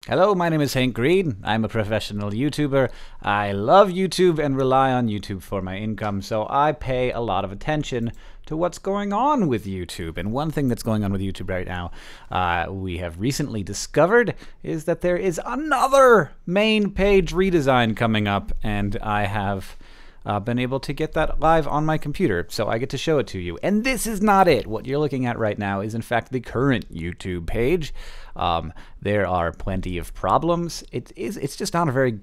Hello, my name is Hank Green. I'm a professional YouTuber. I love YouTube and rely on YouTube for my income, so I pay a lot of attention to what's going on with YouTube. And one thing that's going on with YouTube right now, we have recently discovered, is that there is another main page redesign coming up, and I have been able to get that live on my computer, so I get to show it to you. And this is not it. What you're looking at right now is in fact the current YouTube page. There are plenty of problems. It's just not a very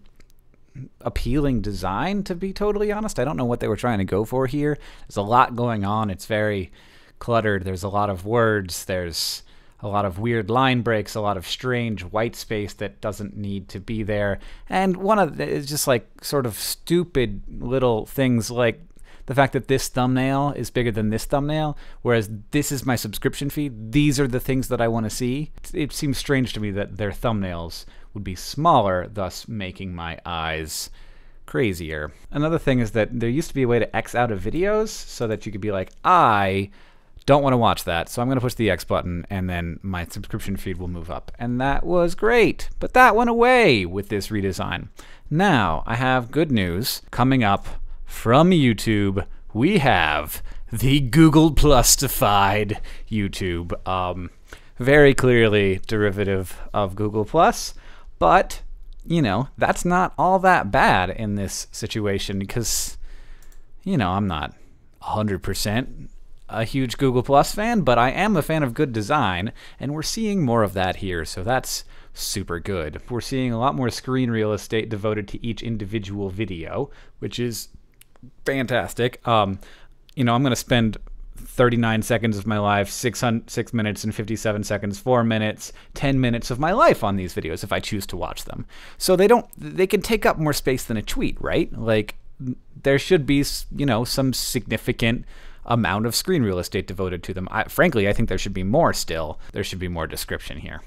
appealing design, to be totally honest. I don't know what they were trying to go for here. There's a lot going on. It's very cluttered. There's a lot of words. There's a lot of weird line breaks, a lot of strange white space that doesn't need to be there. And one of it's just like sort of stupid little things like the fact that this thumbnail is bigger than this thumbnail, whereas this is my subscription feed. These are the things that I want to see. It seems strange to me that their thumbnails would be smaller, thus making my eyes crazier. Another thing is that there used to be a way to X out of videos so that you could be like, I don't want to watch that, so I'm going to push the X button and then my subscription feed will move up. And that was great, but that went away with this redesign. Now, I have good news coming up from YouTube. We have the Google+ified YouTube. Very clearly derivative of Google+, but, you know, that's not all that bad in this situation because, you know, I'm not 100% a huge Google+ fan, but I am a fan of good design, and we're seeing more of that here, so that's super good. We're seeing a lot more screen real estate devoted to each individual video, which is fantastic. You know, I'm going to spend 39 seconds of my life, 6 minutes and 57 seconds, 4 minutes, 10 minutes of my life on these videos if I choose to watch them. So they can take up more space than a tweet, right? Like, there should be, you know, some significant amount of screen real estate devoted to them. Frankly, I think there should be more still. There should be more description here,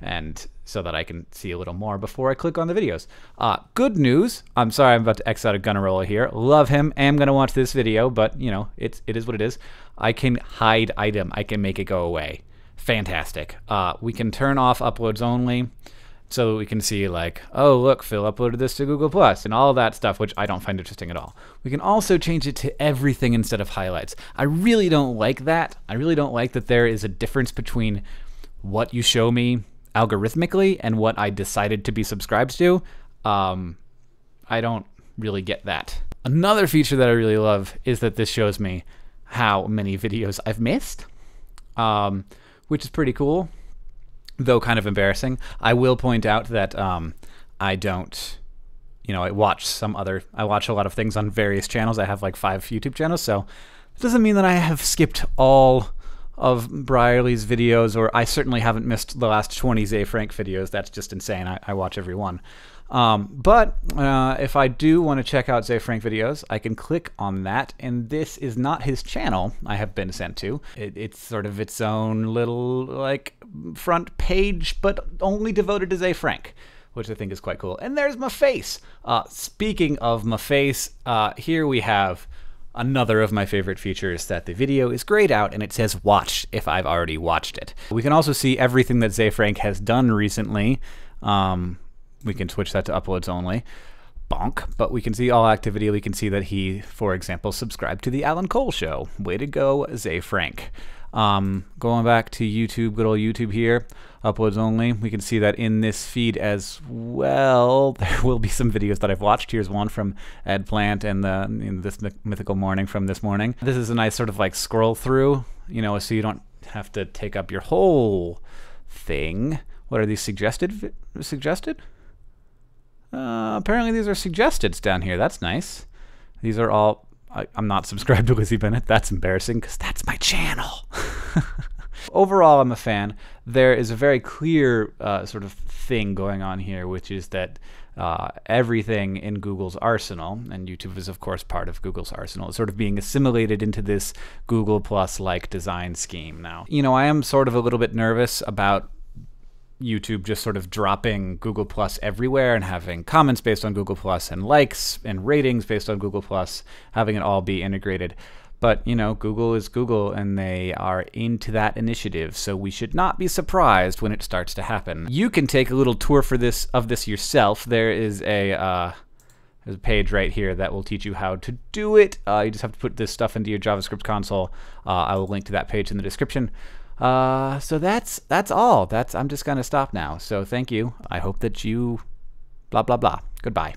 and so that I can see a little more before I click on the videos. Good news. I'm sorry, I'm about to X out of Gunnarolla here. Love him. Am going to watch this video, but, you know, it is what it is. I can hide item. I can make it go away. Fantastic. We can turn off uploads only, so we can see like, oh, look, Phil uploaded this to Google+, and all that stuff, which I don't find interesting at all. We can also change it to everything instead of highlights. I really don't like that. I really don't like that there is a difference between what you show me algorithmically and what I decided to be subscribed to. I don't really get that. Another feature that I really love is that this shows me how many videos I've missed, which is pretty cool, though kind of embarrassing. I will point out that I don't, you know, I watch a lot of things on various channels. I have like 5 YouTube channels, so it doesn't mean that I have skipped all of Brierly's videos, or I certainly haven't missed the last 20 Zay Frank videos. That's just insane. I watch every one. But if I do want to check out Zay Frank videos, I can click on that, and this is not his channel I have been sent to. It's sort of its own little like front page, but only devoted to Zay Frank, which I think is quite cool. And there's my face. Speaking of my face, here we have another of my favorite features, that the video is grayed out and it says watched if I've already watched it. We can also see everything that Zay Frank has done recently. We can switch that to uploads only. Bonk. But we can see all activity. We can see that he, for example, subscribed to the Alan Cole Show. Way to go, Zay Frank. Going back to YouTube, good old YouTube here, uploads only, we can see that in this feed as well, there will be some videos that I've watched. Here's one from Ed Plant and this mythical morning from this morning. This is a nice sort of like scroll through, you know, so you don't have to take up your whole thing. What are these suggested? Apparently these are suggesteds down here. That's nice. These are all, I'm not subscribed to Lizzie Bennett. That's embarrassing because that's my channel. Overall, I'm a fan. There is a very clear sort of thing going on here, which is that everything in Google's arsenal, and YouTube is of course part of Google's arsenal, is sort of being assimilated into this Google+ like design scheme now. You know, I am sort of a little bit nervous about YouTube just sort of dropping Google+ everywhere and having comments based on Google+ and likes and ratings based on Google+, having it all be integrated. But, you know, Google is Google, and they are into that initiative, so we should not be surprised when it starts to happen. You can take a little tour of this yourself. There is there's a page right here that will teach you how to do it. You just have to put this stuff into your JavaScript console. I will link to that page in the description. So that's all. I'm just gonna stop now. So thank you. I hope that you blah blah blah. Goodbye.